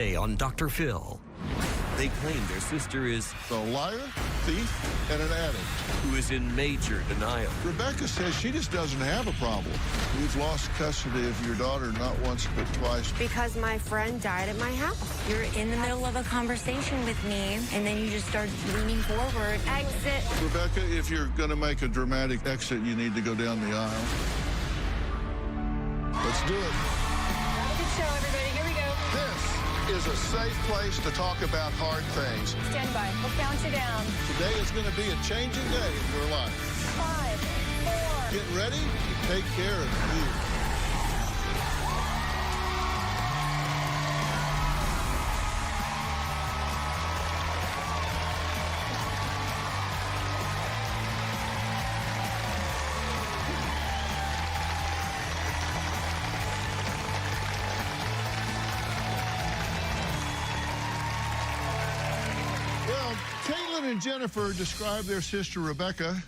Today on Dr. Phil. They claim their sister is A liar, thief, and an addict. who is in major denial. Rebecca says she just doesn't have a problem. We've lost custody of your daughter not once but twice. Because my friend died at my house. You're in the middle of a conversation with me, and then you just start leaning forward. Exit. Rebecca, if you're going to make a dramatic exit, you need to go down the aisle. Let's do it. Good show, everybody. Here we go. This is a safe place to talk about hard things. Stand by. We'll count you down. Today is going to be a changing day in your life. 5, 4. Get ready to take care of you. Well, Caitlin and Jennifer describe their sister Rebecca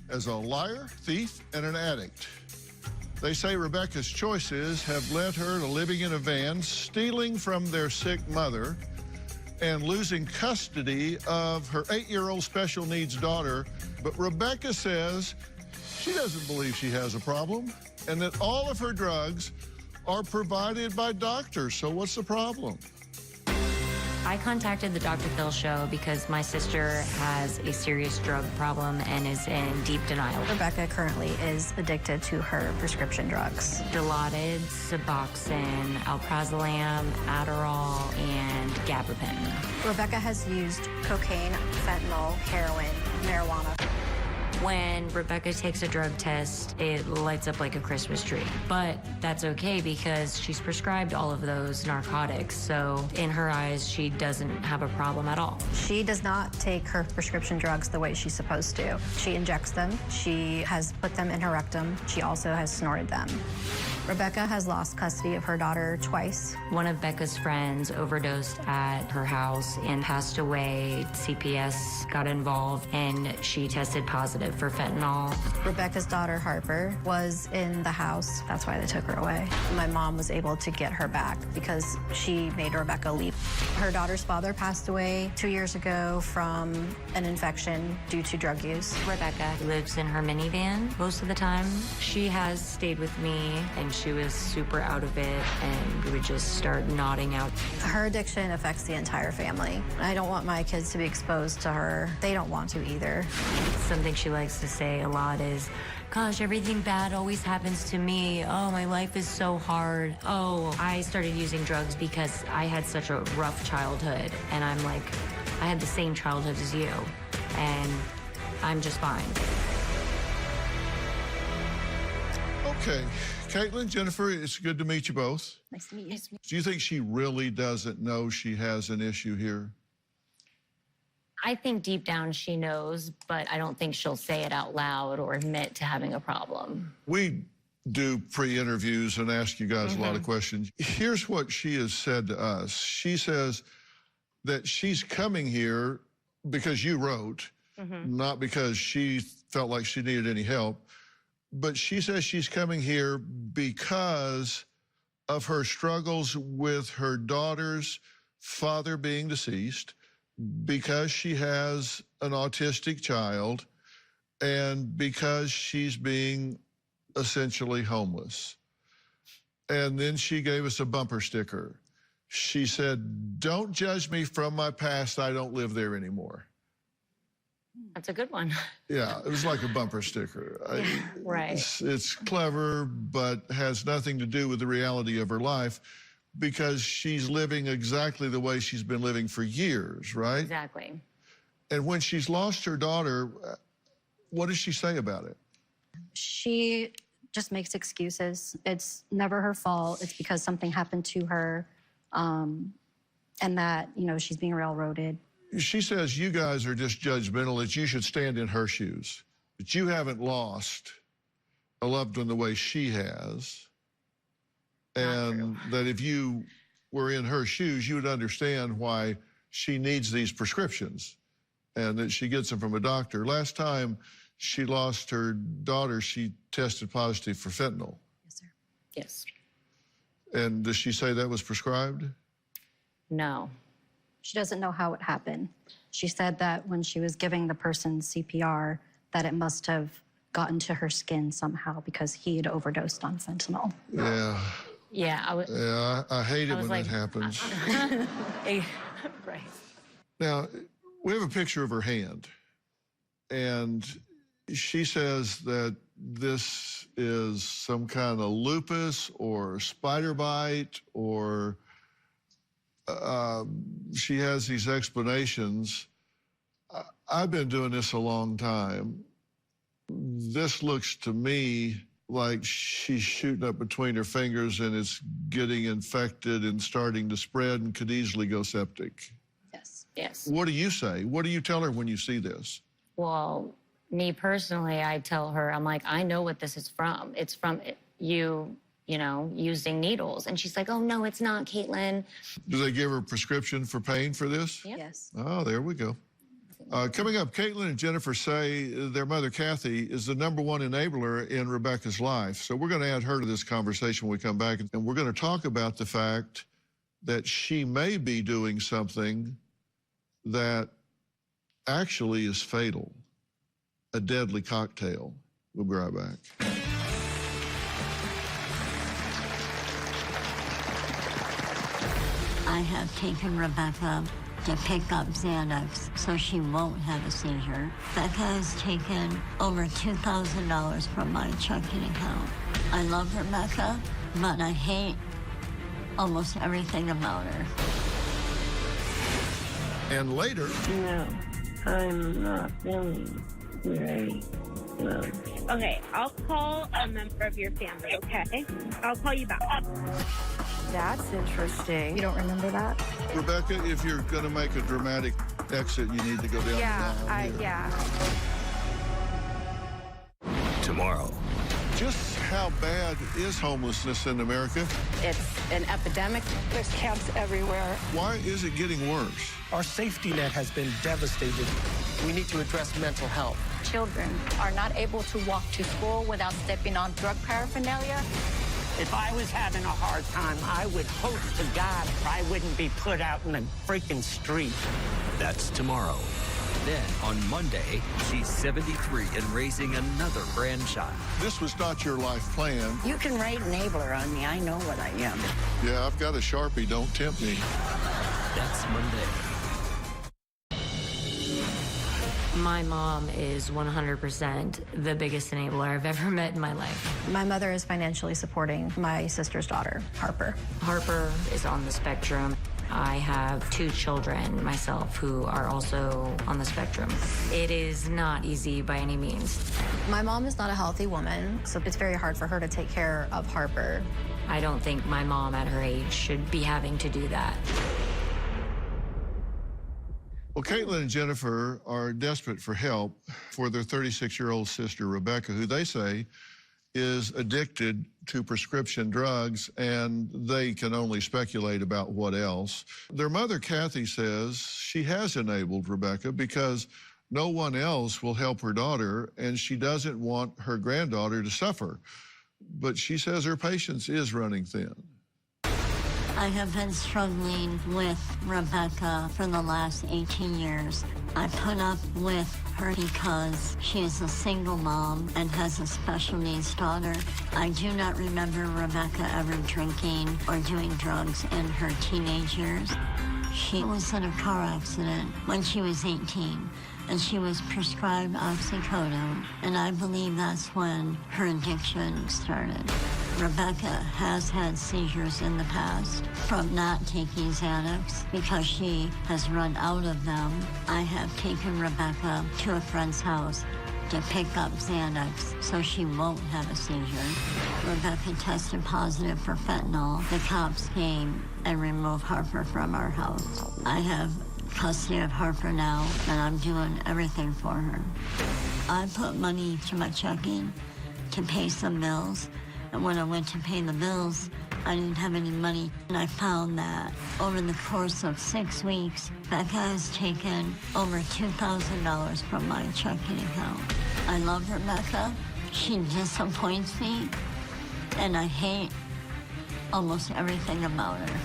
as a liar, thief, and an addict. They say Rebecca's choices have led her to living in a van, stealing from their sick mother, and losing custody of her 8-year-old special needs daughter. But Rebecca says she doesn't believe she has a problem and that all of her drugs are provided by doctors. So what's the problem? I contacted the Dr. Phil show because my sister has a serious drug problem and is in deep denial. Rebecca currently is addicted to her prescription drugs. Dilaudid, Suboxone, Alprazolam, Adderall, and Gabapentin. Rebecca has used cocaine, fentanyl, heroin, marijuana. When Rebecca takes a drug test, it lights up like a Christmas tree. But that's okay because she's prescribed all of those narcotics. So in her eyes, she doesn't have a problem at all. She does not take her prescription drugs the way she's supposed to. She injects them. She has put them in her rectum. She also has snorted them. Rebecca has lost custody of her daughter twice. One of Becca's friends overdosed at her house and passed away. CPS got involved and she tested positive for fentanyl. Rebecca's daughter, Harper, was in the house. That's why they took her away. My mom was able to get her back because she made Rebecca leave. Her daughter's father passed away 2 years ago from an infection due to drug use. Rebecca lives in her minivan most of the time. She has stayed with me and she was super out of it and we would just start nodding out. Her addiction affects the entire family. I don't want my kids to be exposed to her. They don't want to either. Something she likes to say a lot is, gosh, everything bad always happens to me. Oh, my life is so hard. Oh, I started using drugs because I had such a rough childhood. And I'm like, I had the same childhood as you. And I'm just fine. Okay, Caitlin, Jennifer, it's good to meet you both. Nice to meet you. Do you think she really doesn't know she has an issue here? I think deep down she knows, but I don't think she'll say it out loud or admit to having a problem. We do pre-interviews and ask you guys a lot of questions. Here's what she has said to us. She says that she's coming here because you wrote, not because she felt like she needed any help. But she says she's coming here because of her struggles with her daughter's father being deceased, because she has an autistic child, and because she's being essentially homeless. And then she gave us a bumper sticker. She said, "Don't judge me from my past. I don't live there anymore." That's a good one. Yeah, it was like a bumper sticker. Right. It's clever, but has nothing to do with the reality of her life because she's living exactly the way she's been living for years, right? Exactly. And when she's lost her daughter, what does she say about it? She just makes excuses. It's never her fault. It's because something happened to her, and that, she's being railroaded. She says you guys are just judgmental, that you should stand in her shoes, that you haven't lost a loved one the way she has, and that if you were in her shoes, you would understand why she needs these prescriptions and that she gets them from a doctor. Last time she lost her daughter, she tested positive for fentanyl. Yes, sir. Yes. And does she say that was prescribed? No. She doesn't know how it happened. She said that when she was giving the person CPR, that it must have gotten to her skin somehow because he had overdosed on fentanyl. Yeah. Yeah, I hate it when that happens. Right. Now, we have a picture of her hand, and she says that this is some kind of lupus or spider bite, or she has these explanations. I've been doing this a long time. This looks to me like she's shooting up between her fingers and it's getting infected and starting to spread and could easily go septic. Yes. What do you say? What do you tell her when you see this? Well, me personally, I tell her, I'm like, I know what this is from. It's from you know, using needles. And she's like, oh, no, it's not, Caitlin. Do they give her a prescription for pain for this? Yep. Yes. Oh, there we go. Coming up, Caitlin and Jennifer say their mother, Kathy, is the #1 enabler in Rebecca's life. So we're going to add her to this conversation when we come back. And we're going to talk about the fact that she may be doing something that actually is fatal, a deadly cocktail. We'll be right back. I have taken Rebecca to pick up Xanax so she won't have a seizure. Becca has taken over $2,000 from my checking account. I love Rebecca, but I hate almost everything about her. And later... No, I'm not feeling very well. Okay, I'll call a member of your family, okay? I'll call you back. That's interesting. You don't remember that? Rebecca, if you're going to make a dramatic exit, you need to go down the aisle here. Yeah. Tomorrow. Just how bad is homelessness in America? It's an epidemic. There's camps everywhere. Why is it getting worse? Our safety net has been devastated. We need to address mental health. Children are not able to walk to school without stepping on drug paraphernalia. If I was having a hard time, I would hope to God I wouldn't be put out in the freaking street. That's tomorrow. Then, on Monday, she's 73 and raising another grandchild. This was not your life plan. You can write enabler on me. I know what I am. Yeah, I've got a Sharpie. Don't tempt me. That's Monday. My mom is 100% the biggest enabler I've ever met in my life. My mother is financially supporting my sister's daughter, Harper. Harper is on the spectrum. I have 2 children myself who are also on the spectrum. It is not easy by any means. My mom is not a healthy woman, so it's very hard for her to take care of Harper. I don't think my mom at her age should be having to do that. Well, Caitlin and Jennifer are desperate for help for their 36-year-old sister, Rebecca, who they say is addicted to prescription drugs, and they can only speculate about what else. Their mother, Kathy, says she has enabled Rebecca because no one else will help her daughter, and she doesn't want her granddaughter to suffer. But she says her patience is running thin. I have been struggling with Rebecca for the last 18 years. I put up with her because she is a single mom and has a special needs daughter. I do not remember Rebecca ever drinking or doing drugs in her teenage years. She was in a car accident when she was 18, and she was prescribed oxycodone, and I believe that's when her addiction started. Rebecca has had seizures in the past from not taking Xanax because she has run out of them. I have taken Rebecca to a friend's house to pick up Xanax so she won't have a seizure. Rebecca tested positive for fentanyl. The cops came and removed Harper from our house. I have custody of Harper now, and I'm doing everything for her. I put money to my checking to pay some bills, and when I went to pay the bills, I didn't have any money. And I found that over the course of 6 weeks, Becca has taken over $2,000 from my checking account. I love Rebecca. She disappoints me, and I hate almost everything about her.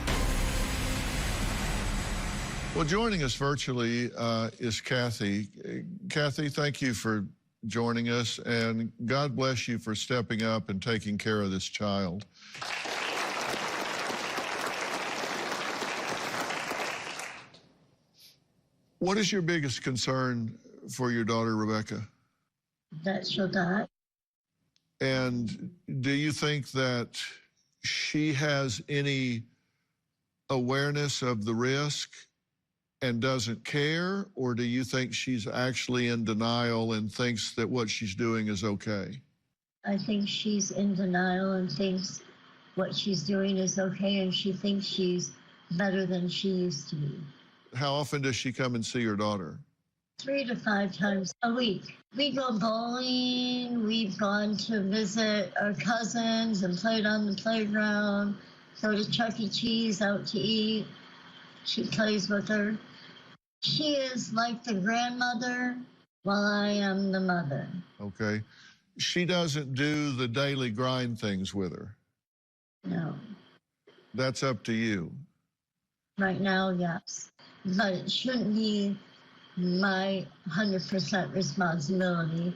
Well, joining us virtually is Kathy. Kathy, thank you for joining us, and God bless you for stepping up and taking care of this child. What is your biggest concern for your daughter, Rebecca? That she'll die. And do you think that she has any awareness of the risk and doesn't care, or do you think she's actually in denial and thinks that what she's doing is okay? I think she's in denial and thinks what she's doing is okay, and she thinks she's better than she used to be. How often does she come and see your daughter? 3 to 5 times a week. We go bowling, we've gone to visit our cousins and played on the playground, go to Chuck E. Cheese out to eat. She plays with her. She is like the grandmother while I am the mother. Okay. She doesn't do the daily grind things with her. No. That's up to you. Right now, yes. But it shouldn't be my 100% responsibility.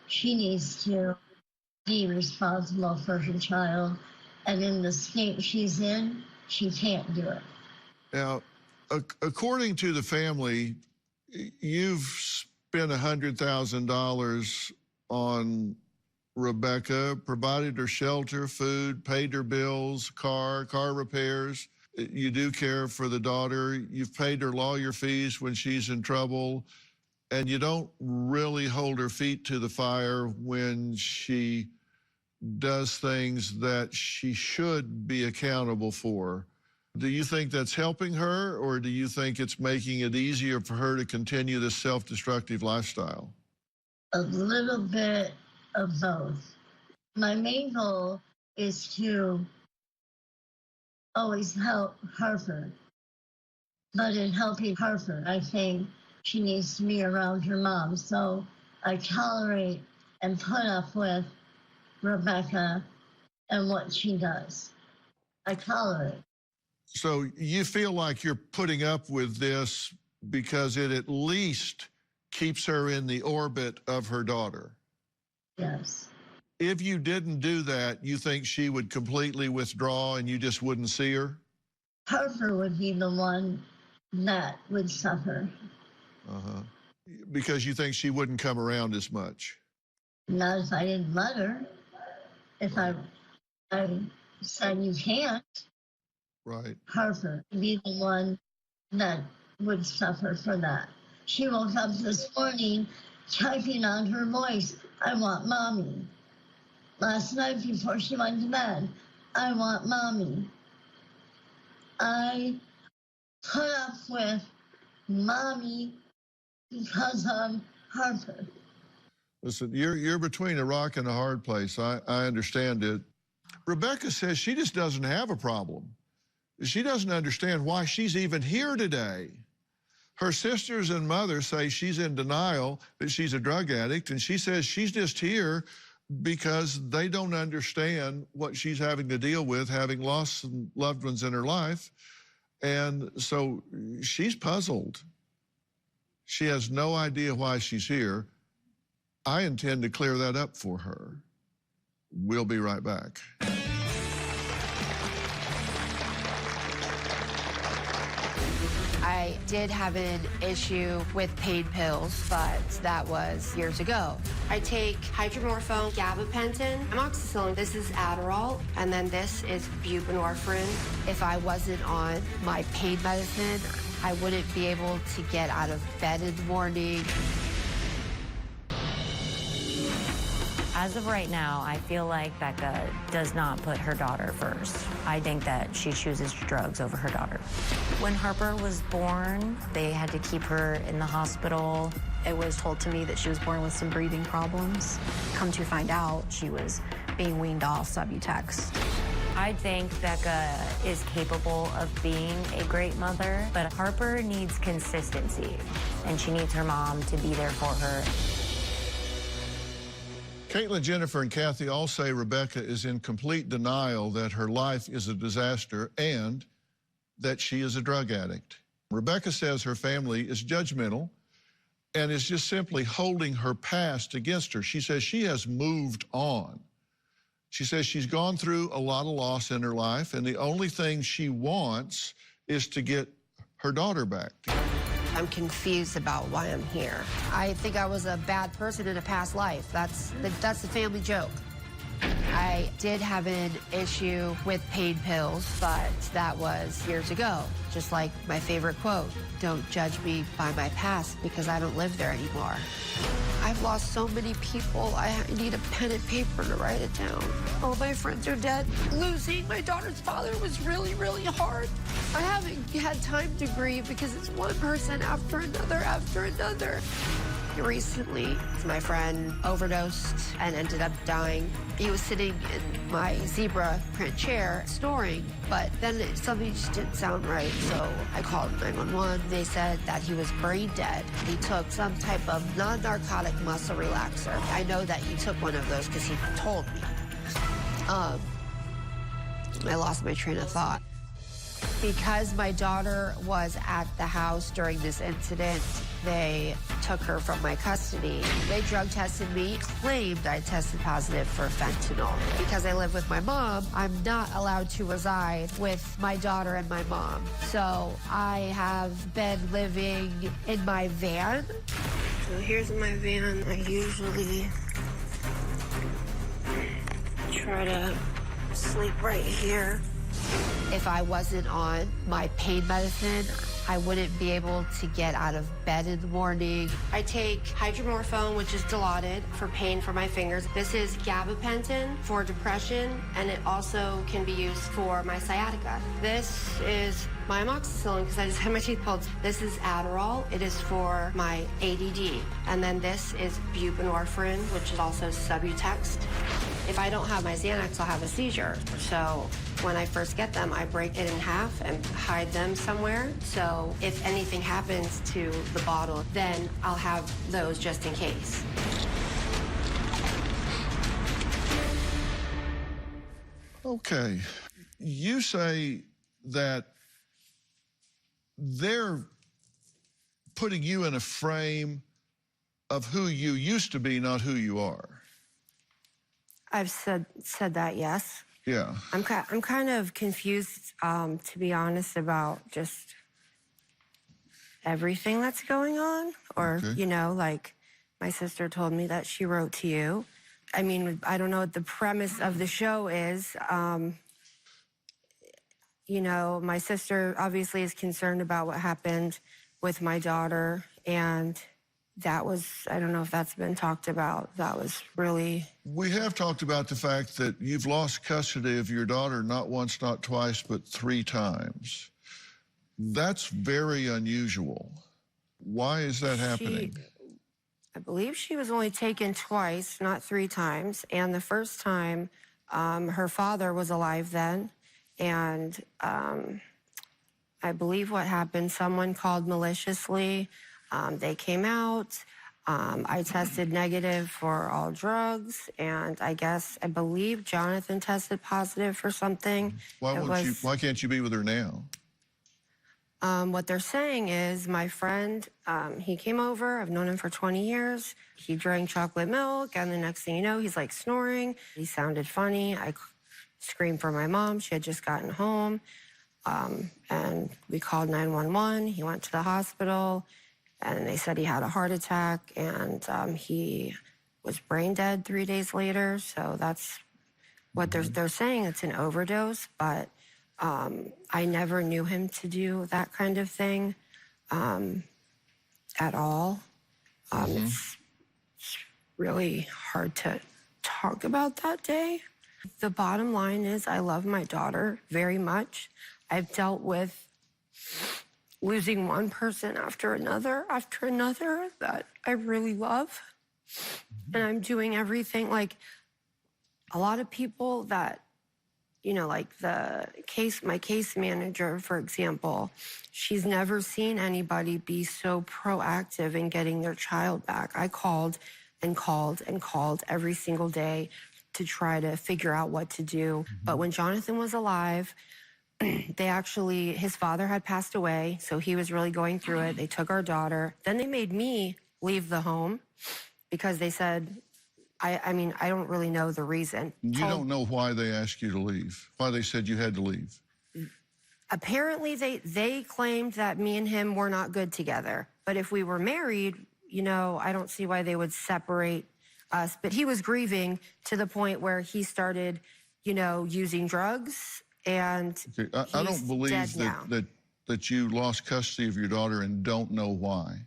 She needs to be responsible for her child. And in the state she's in, she can't do it. Now, according to the family, you've spent $100,000 on Rebecca, provided her shelter, food, paid her bills, car repairs. You do care for the daughter. You've paid her lawyer fees when she's in trouble, and you don't really hold her feet to the fire when she does things that she should be accountable for. Do you think that's helping her, or do you think it's making it easier for her to continue this self-destructive lifestyle? A little bit of both. My main goal is to always help Harper. But in helping Harper, I think she needs to be around her mom. So I tolerate and put up with Rebecca and what she does. I tolerate. So you feel like you're putting up with this because it at least keeps her in the orbit of her daughter? Yes. If you didn't do that, you think she would completely withdraw and you just wouldn't see her? Harper would be the one that would suffer. Uh-huh. Because you think she wouldn't come around as much? Not if I didn't let her. If I said you can't. Right. Harper would be the one that would suffer for that. She woke up this morning typing on her voice, "I want mommy." Last night before she went to bed, "I want mommy." I put up with mommy because of Harper. Listen, you're between a rock and a hard place. I understand it. Rebecca says she just doesn't have a problem. She doesn't understand why she's even here today. Her sisters and mother say she's in denial that she's a drug addict, and she says she's just here because they don't understand what she's having to deal with, having lost some loved ones in her life. And so she's puzzled. She has no idea why she's here. I intend to clear that up for her. We'll be right back. I did have an issue with paid pills, but that was years ago. I take hydromorphone, gabapentin, amoxicillin. This is Adderall, and then this is buprenorphine. If I wasn't on my paid medicine, I wouldn't be able to get out of bed in the morning. As of right now, I feel like Becca does not put her daughter first. I think that she chooses drugs over her daughter. When Harper was born, they had to keep her in the hospital. It was told to me that she was born with some breathing problems. Come to find out, she was being weaned off Subutex. I think Becca is capable of being a great mother, but Harper needs consistency, and she needs her mom to be there for her. Caitlin, Jennifer, and Kathy all say Rebecca is in complete denial that her life is a disaster and that she is a drug addict. Rebecca says her family is judgmental and is just simply holding her past against her. She says she has moved on. She says she's gone through a lot of loss in her life, and the only thing she wants is to get her daughter back. I'm confused about why I'm here. I think I was a bad person in a past life. That's the family joke. I did have an issue with pain pills, but that was years ago. Just like my favorite quote, don't judge me by my past because I don't live there anymore. I've lost so many people, I need a pen and paper to write it down. All my friends are dead. Losing my daughter's father was really, really hard. I haven't had time to grieve because it's one person after another after another. Recently, my friend overdosed and ended up dying. He was sitting in my zebra print chair snoring, but then something just didn't sound right, so I called 911. They said that he was brain dead. He took some type of non-narcotic muscle relaxer. I know that he took one of those because he told me. I lost my train of thought. Because my daughter was at the house during this incident, they took her from my custody. They drug tested me, claimed I tested positive for fentanyl. Because I live with my mom, I'm not allowed to reside with my daughter and my mom. So I have been living in my van. So here's my van. I usually try to sleep right here. If I wasn't on my pain medicine, I wouldn't be able to get out of bed in the morning. I take hydromorphone, which is Dilaudid, for pain for my fingers. This is gabapentin for depression, and it also can be used for my sciatica. This is my amoxicillin, because I just had my teeth pulled. This is Adderall. It is for my ADD. And then this is buprenorphine, which is also Subutex. If I don't have my Xanax, I'll have a seizure. So when I first get them, I break it in half and hide them somewhere. So if anything happens to the bottle, then I'll have those just in case. Okay. You say that they're putting you in a frame of who you used to be, not who you are. I've said that, yes. Yeah. I'm kind of confused, to be honest, about just everything that's going on. Or, you know, like my sister told me that she wrote to you. I mean, I don't know what the premise of the show is. You know, my sister obviously is concerned about what happened with my daughter, and that was, I don't know if that's been talked about. That was really... We have talked about the fact that you've lost custody of your daughter not once, not twice, but 3 times. That's very unusual. Why is that happening? I believe she was only taken twice, not 3 times. And the first time, her father was alive then. And I believe what happened, someone called maliciously. They came out. I tested negative for all drugs, and I believe Jonathan tested positive for something. Why can't you be with her now? What they're saying is my friend, he came over. I've known him for 20 years. He drank chocolate milk, and the next thing you know, he's like snoring. He sounded funny. I screamed for my mom. She had just gotten home, and we called 911. He went to the hospital. And they said he had a heart attack, and he was brain dead 3 days later. So that's what they're saying. It's an overdose, but I never knew him to do that kind of thing at all. It's really hard to talk about that day. The bottom line is I love my daughter very much. I've dealt with losing one person after another that I really love. And I'm doing everything. Like, a lot of people that, you know, like my case manager, for example, she's never seen anybody be so proactive in getting their child back. I called and called and called every single day to try to figure out what to do. But when Jonathan was alive, his father had passed away, so he was really going through it. They took our daughter. Then they made me leave the home because they said, I mean, I don't really know the reason. You don't know why they asked you to leave, why they said you had to leave. Apparently, they claimed that me and him were not good together. But if we were married, you know, I don't see why they would separate us. But he was grieving to the point where he started, you know, using drugs. And okay. I don't believe that you lost custody of your daughter and don't know why.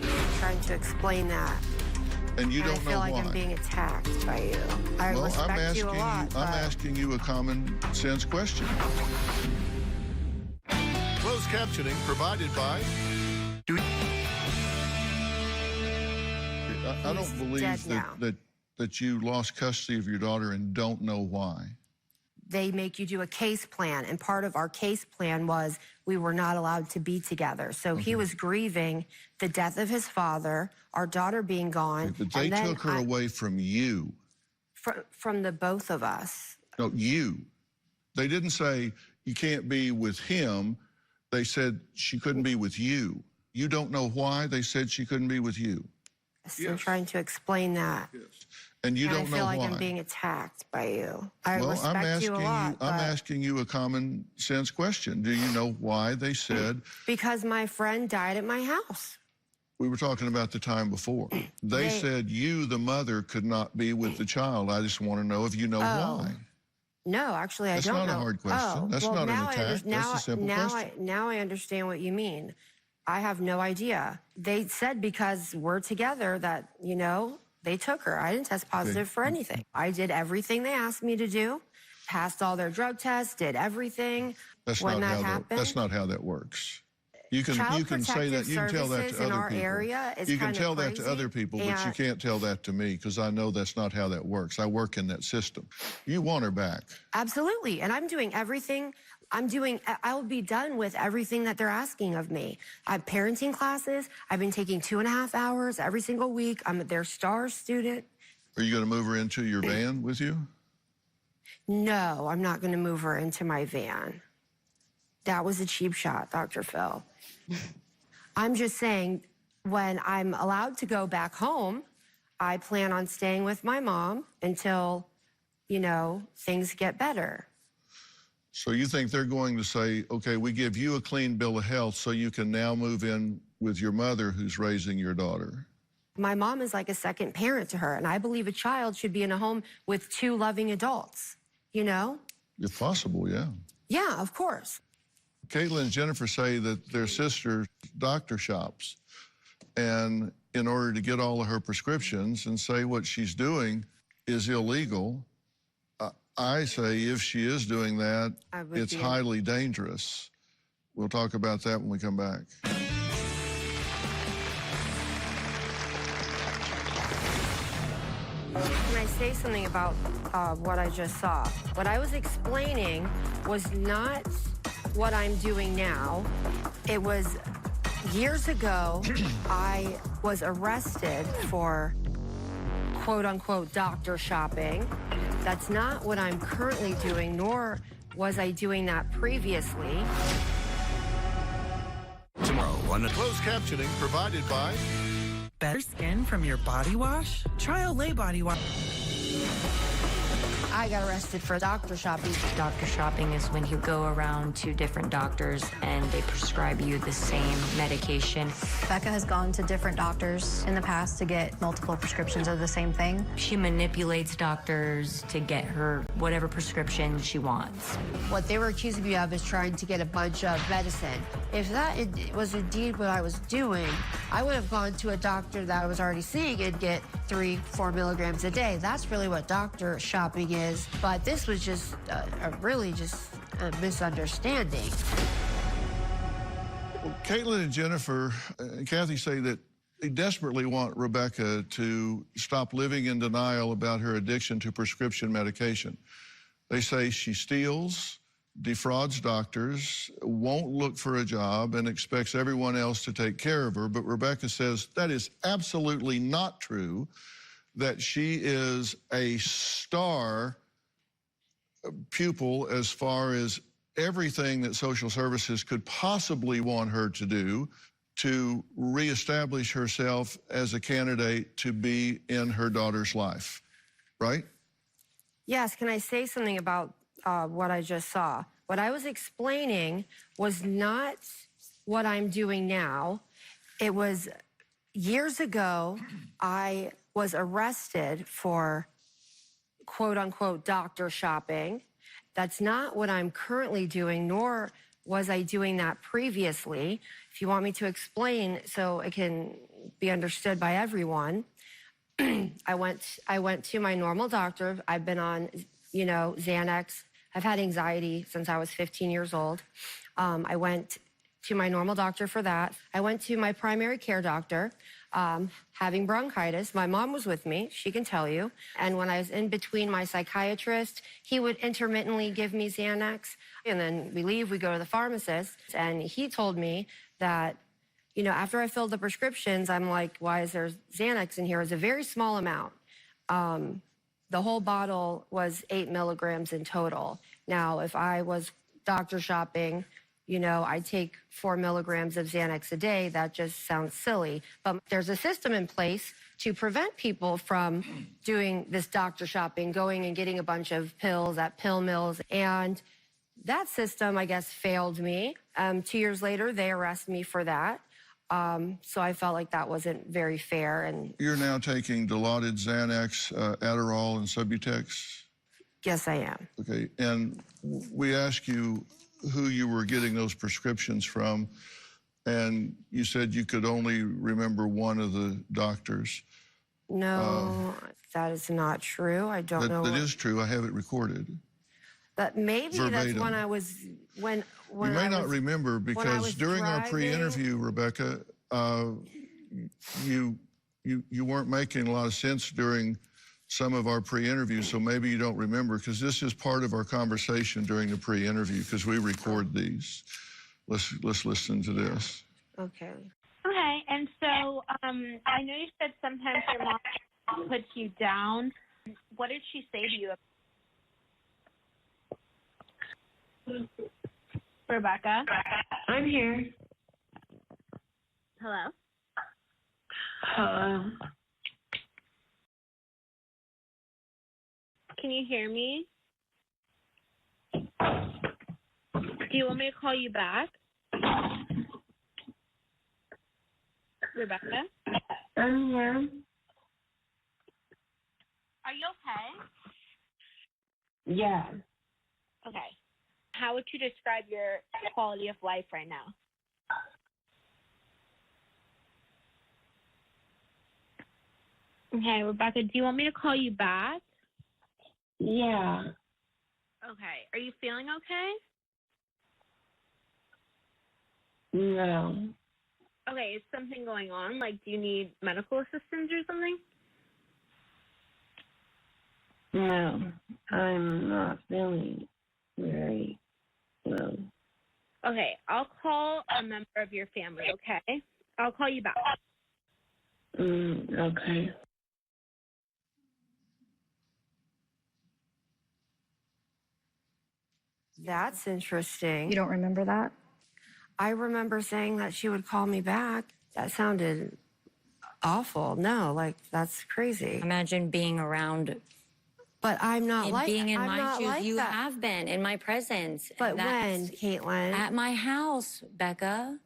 I'm trying to explain that. And you don't know why. I feel like I'm being attacked by you. I respect you a lot. I'm asking you a common sense question. Closed captioning provided by... I don't believe that you lost custody of your daughter and don't know why. They make you do a case plan, and part of our case plan was we were not allowed to be together. So he was grieving the death of his father, our daughter being gone. Okay, but they took her away from you. From the both of us. No, you. They didn't say you can't be with him. They said she couldn't be with you. You don't know why they said she couldn't be with you. So I'm trying to explain that. Yes. And you don't know why. I feel like I'm being attacked by you. I respect you a lot. I'm asking you a common sense question. Do you know why they said? Because my friend died at my house. We were talking about the time before. They said you, the mother, could not be with the child. I just want to know if you know why. No, actually, I don't know. That's not a hard question. That's not an attack. That's a simple question. Now I understand what you mean. I have no idea. They said because we're together that, you know, they took her. I didn't test positive for anything. I did everything they asked me to do, passed all their drug tests, did everything. That's when not that how happened. That's not how that works. You can say that. You can tell that to other people. You can tell that to other people, but you can't tell that to me because I know that's not how that works. I work in that system. You want her back. Absolutely. And I'm doing everything. I'll be done with everything that they're asking of me. I have parenting classes. I've been taking 2.5 hours every single week. I'm their STAR student. Are you going to move her into your van with you? No, I'm not going to move her into my van. That was a cheap shot, Dr. Phil. I'm just saying, when I'm allowed to go back home, I plan on staying with my mom until, you know, things get better. So you think they're going to say, okay, we give you a clean bill of health so you can now move in with your mother who's raising your daughter? My mom is like a second parent to her, and I believe a child should be in a home with 2 loving adults, you know? If possible, yeah. Yeah, of course. Caitlin and Jennifer say that their sister doctor shops, and in order to get all of her prescriptions and say what she's doing is illegal, I say if she is doing that, it's highly dangerous. We'll talk about that when we come back. Can I say something about what I just saw? What I was explaining was not what I'm doing now. It was years ago, I was arrested for quote-unquote doctor shopping. That's not what I'm currently doing, nor was I doing that previously. Tomorrow on Closed captioning provided by... Better skin from your body wash? Try Olay Body Wash. I got arrested for doctor shopping. Doctor shopping is when you go around to different doctors and they prescribe you the same medication. Becca has gone to different doctors in the past to get multiple prescriptions of the same thing. She manipulates doctors to get her whatever prescription she wants. What they were accusing me of is trying to get a bunch of medicine. If that was indeed what I was doing, I would have gone to a doctor that I was already seeing and get 3-4 milligrams a day. That's really what doctor shopping is. But this was just really just a misunderstanding. Well, Caitlin and Jennifer and Kathy say that they desperately want Rebecca to stop living in denial about her addiction to prescription medication. They say she steals, defrauds doctors, won't look for a job, and expects everyone else to take care of her. But Rebecca says that is absolutely not true, that she is a star pupil as far as everything that social services could possibly want her to do to reestablish herself as a candidate to be in her daughter's life, right? Yes, can I say something about what I just saw? What I was explaining was not what I'm doing now. It was years ago, I was arrested for quote unquote doctor shopping. That's not what I'm currently doing, nor was I doing that previously. If you want me to explain so it can be understood by everyone, I went to my normal doctor. I've been on, Xanax. I've had anxiety since I was 15 years old. I went to my normal doctor for that. I went to my primary care doctor, having bronchitis. My mom was with me, she can tell you. And when I was in between my psychiatrist, he would intermittently give me Xanax. And then we leave, we go to the pharmacist, and he told me that, after I filled the prescriptions, I'm like, why is there Xanax in here? It's a very small amount. The whole bottle was 8 milligrams in total. Now, if I was doctor shopping, I take 4 milligrams of Xanax a day. That just sounds silly. But there's a system in place to prevent people from doing this doctor shopping, going and getting a bunch of pills at pill mills. And that system, I guess, failed me. 2 years later, they arrested me for that. So I felt like that wasn't very fair. And You're now taking Dilaudid, Xanax, Adderall, and Subutex? Yes, I am. Okay, and we asked you who you were getting those prescriptions from, and you said you could only remember one of the doctors. No, that is not true. I don't know. That is true. I have it recorded. But maybe Verbatim. that's when I was, when you may not remember because during our driving. pre-interview, Rebecca, you weren't making a lot of sense during some of our pre-interviews, so maybe you don't remember, because this is part of our conversation during the pre-interview, because we record these. Let's listen to this. Okay. Okay, and so I know you said sometimes your mom puts you down. What did she say to you? Rebecca? I'm here. Hello? Hello. Can you hear me? Do you want me to call you back? Rebecca? I'm here. Are you okay? Yeah. Okay. How would you describe your quality of life right now? Okay, Rebecca, do you want me to call you back? Yeah. Okay. Are you feeling okay? No. Okay, is something going on? Like, do you need medical assistance or something? No. I'm not feeling very well. Okay, I'll call a member of your family, okay? I'll call you back. Okay. That's interesting. You don't remember that? I remember saying that she would call me back. That sounded awful. No, like, that's crazy. Imagine being around. But I'm not and like being in I'm my not shoes. like You that. have been in my presence. But That's when, Caitlin? at my house, Becca.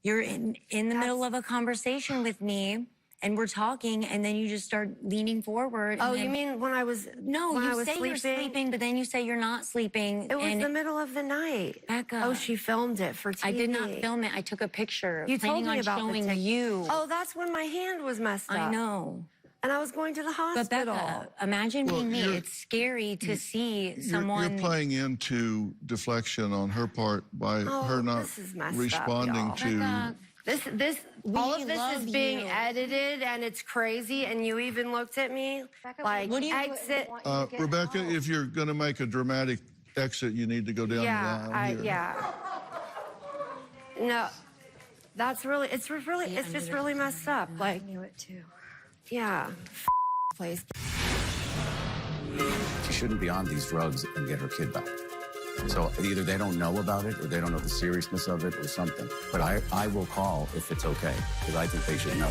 You're in the middle of a conversation with me, and we're talking, and then you just start leaning forward. Oh, and you mean when I was No, when you I was say you're sleeping, but then you say you're not sleeping. It was and the middle of the night. Becca. Oh, she filmed it for TV. I did not film it. I took a picture. You told planning me on about showing the you. Oh, that's when my hand was messed up. I know. And I was going to the hospital. But Becca, imagine Well, being me. you're- It's scary to see someone. You're playing into deflection on her part by her not this is messed responding up, to. y'all. This all of this love is being you. edited, and it's crazy. And you even looked at me like, what do you- exit. Rebecca, if you're going to make a dramatic exit, you need to go down the aisle here. Yeah. No, that's really. It's just really messed up. Like, I knew it too. yeah, place. She shouldn't be on these drugs and get her kid back. So either they don't know about it or they don't know the seriousness of it or something. But I will call if it's okay, because I think they should know.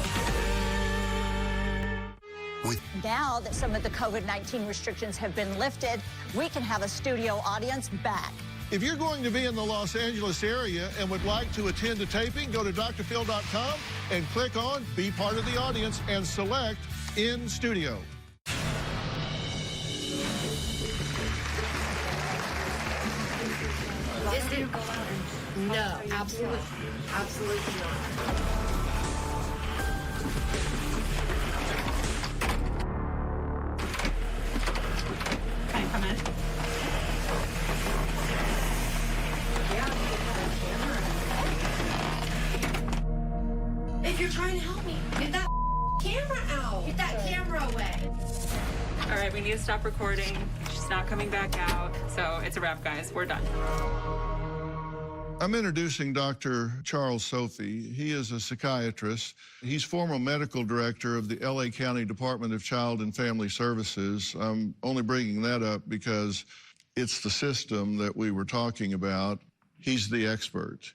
Now that some of the COVID-19 restrictions have been lifted, we can have a studio audience back. If you're going to be in the Los Angeles area and would like to attend a taping, go to drphil.com and click on Be Part of the Audience and select In Studio. No, absolutely not. Can I come in? If you're trying to help me, get that camera out. Get that camera away. All right, we need to stop recording. She's not coming back out. So it's a wrap, guys. We're done. I'm introducing Dr. Charles Sophie. He is a psychiatrist. He's former medical director of the LA County Department of Child and Family Services. I'm only bringing that up because it's the system that we were talking about. He's the expert.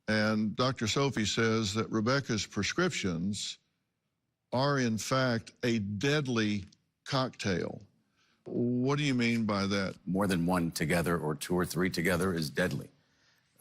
And Dr. Sophie says that Rebecca's prescriptions are, in fact, a deadly cocktail. What do you mean by that? More than one together or two or three together is deadly.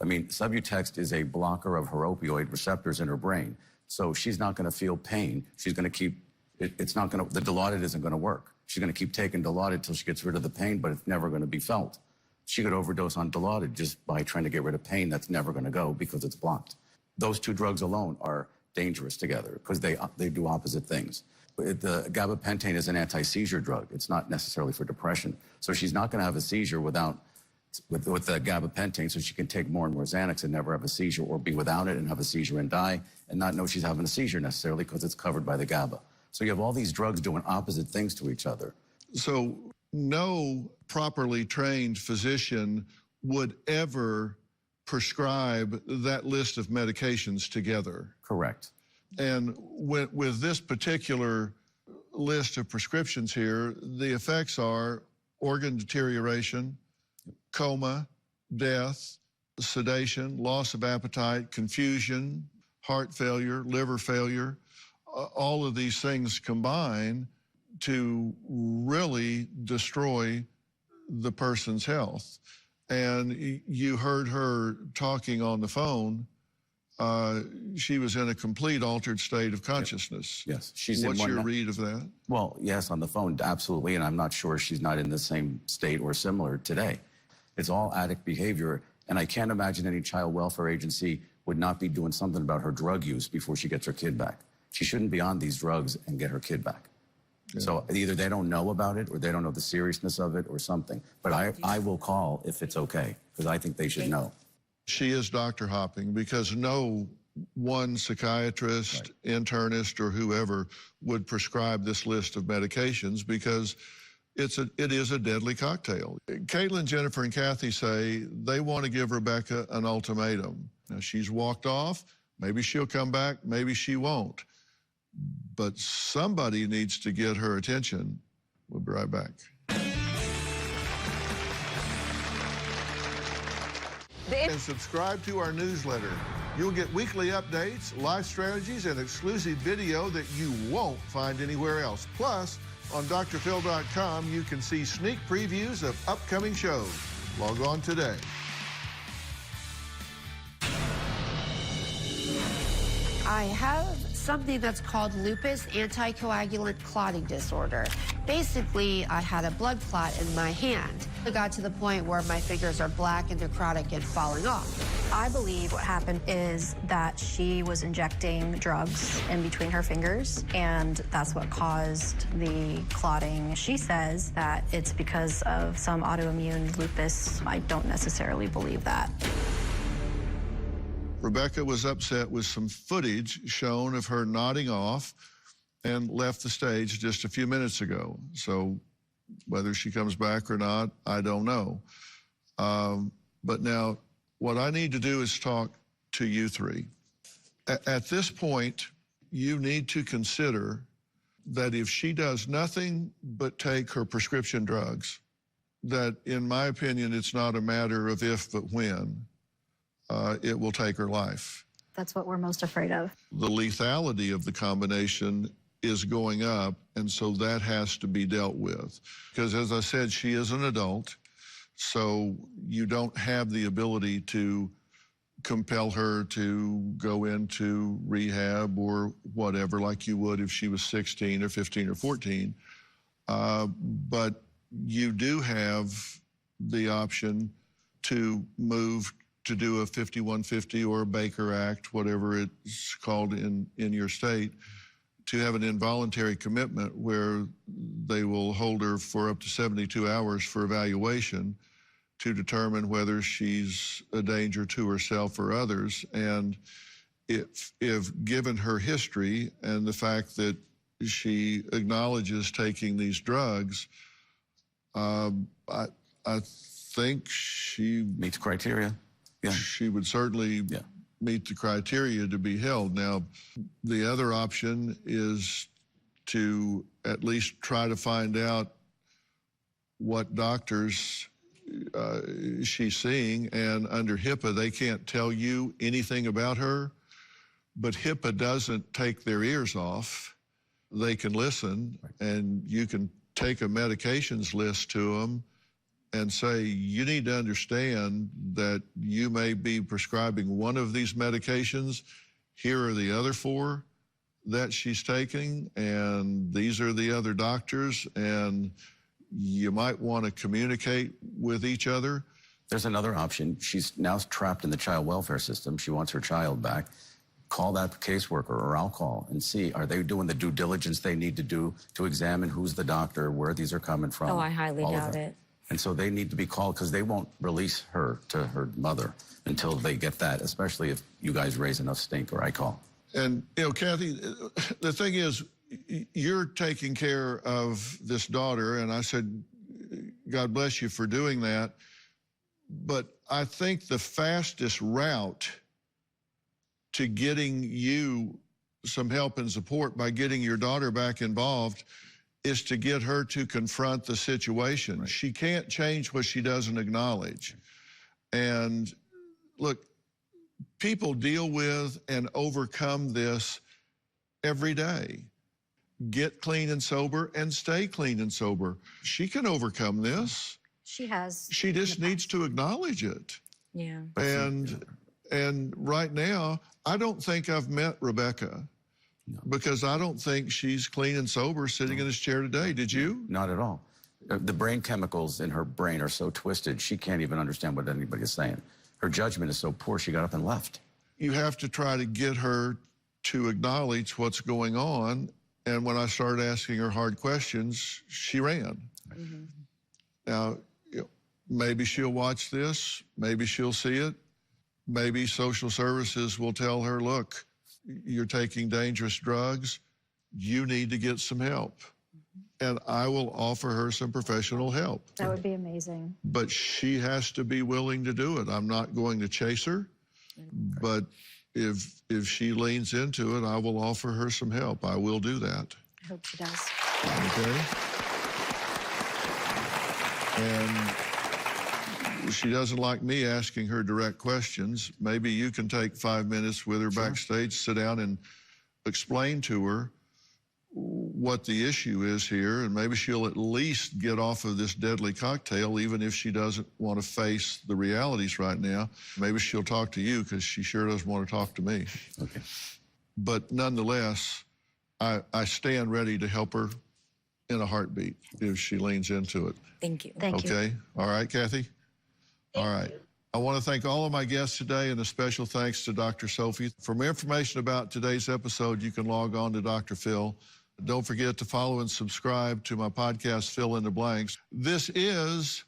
I mean, Subutex is a blocker of her opioid receptors in her brain. So she's not going to feel pain. She's going to keep, it's not going to, the Dilaudid isn't going to work. She's going to keep taking Dilaudid until she gets rid of the pain, but it's never going to be felt. She could overdose on Dilaudid just by trying to get rid of pain. That's never going to go because it's blocked. Those two drugs alone are dangerous together because they do opposite things. The gabapentin is an anti-seizure drug. It's not necessarily for depression. So she's not going to have a seizure with the gabapentin, so she can take more and more Xanax and never have a seizure, or be without it and have a seizure and die and not know she's having a seizure necessarily because it's covered by the GABA. So you have all these drugs doing opposite things to each other. So no properly trained physician would ever prescribe that list of medications together. Correct. And with this particular list of prescriptions here, the effects are organ deterioration, coma, death, sedation, loss of appetite, confusion, heart failure, liver failure. All of these things combine to really destroy the person's health. And you heard her talking on the phone. She was in a complete altered state of consciousness. Yes. What's your read of that? Well, yes, on the phone, absolutely. And I'm not sure she's not in the same state or similar today. It's all addict behavior. And I can't imagine any child welfare agency would not be doing something about her drug use before she gets her kid back. She shouldn't be on these drugs and get her kid back. Yeah. So either they don't know about it or they don't know the seriousness of it or something. But I will call if it's okay, because I think they should know. She is doctor hopping because no one psychiatrist, internist, or whoever would prescribe this list of medications because it is a deadly cocktail. Caitlin, Jennifer, and Kathy say they want to give Rebecca an ultimatum. Now, she's walked off. Maybe she'll come back. Maybe she won't. But somebody needs to get her attention. We'll be right back. And subscribe to our newsletter. You'll get weekly updates, life strategies, and exclusive video that you won't find anywhere else. Plus, on drphil.com, you can see sneak previews of upcoming shows. Log on today. I have something that's called lupus anticoagulant clotting disorder. Basically, I had a blood clot in my hand. It got to the point where my fingers are black and necrotic and falling off. I believe what happened is that she was injecting drugs in between her fingers, and that's what caused the clotting. She says that it's because of some autoimmune lupus. I don't necessarily believe that. Rebecca was upset with some footage shown of her nodding off and left the stage just a few minutes ago. So whether she comes back or not, I don't know. But now what I need to do is talk to you three. At this point, you need to consider that if she does nothing but take her prescription drugs, that in my opinion, it's not a matter of if but when, it will take her life. That's what we're most afraid of. The lethality of the combination is going up, and so that has to be dealt with. Because as I said, she is an adult, so you don't have the ability to compel her to go into rehab or whatever like you would if she was 16 or 15 or 14. But you do have the option to move to do a 5150 or a Baker Act, whatever it's called in your state, to have an involuntary commitment where they will hold her for up to 72 hours for evaluation to determine whether she's a danger to herself or others. And if given her history and the fact that she acknowledges taking these drugs, I think she meets criteria. Yeah. She would certainly meet the criteria to be held. Now, the other option is to at least try to find out what doctors she's seeing, and under HIPAA, they can't tell you anything about her, but HIPAA doesn't take their ears off. They can listen, and you can take a medications list to them and say, you need to understand that you may be prescribing one of these medications. Here are the other 4 that she's taking, and these are the other doctors, and you might want to communicate with each other. There's another option. She's now trapped in the child welfare system. She wants her child back. Call that caseworker, or I'll call and see, are they doing the due diligence they need to do to examine who's the doctor, where these are coming from? Oh, I highly doubt it. And so they need to be called, because they won't release her to her mother until they get that, especially if you guys raise enough stink, or I call. And, you know, Kathy, the thing is, you're taking care of this daughter, and I said, God bless you for doing that. But I think the fastest route to getting you some help and support by getting your daughter back involved is to get her to confront the situation. Right. She can't change what she doesn't acknowledge. And look, people deal with and overcome this every day. Get clean and sober and stay clean and sober. She can overcome this. She has. She just needs to acknowledge it. Yeah. And right now, I don't think I've met Rebecca. No. Because I don't think she's clean and sober sitting in this chair today. Did you? Not at all. The brain chemicals in her brain are so twisted, she can't even understand what anybody is saying. Her judgment is so poor, she got up and left. You have to try to get her to acknowledge what's going on. And when I started asking her hard questions, she ran. Mm-hmm. Now, you know, maybe she'll watch this. Maybe she'll see it. Maybe social services will tell her, look, you're taking dangerous drugs. You need to get some help. And I will offer her some professional help. That would be amazing. But she has to be willing to do it. I'm not going to chase her, but if she leans into it, I will offer her some help. I will do that. I hope she does. Okay. And she doesn't like me asking her direct questions. Maybe you can take 5 minutes with her backstage, sit down and explain to her what the issue is here, and maybe she'll at least get off of this deadly cocktail, even if she doesn't want to face the realities right now. Maybe she'll talk to you, because she sure doesn't want to talk to me. Okay. But nonetheless, I stand ready to help her in a heartbeat if she leans into it. Thank you. Thank you. Okay. All right, Kathy? All right. I want to thank all of my guests today, and a special thanks to Dr. Sophie. For more information about today's episode, you can log on to Dr. Phil. Don't forget to follow and subscribe to my podcast, Fill in the Blanks. This is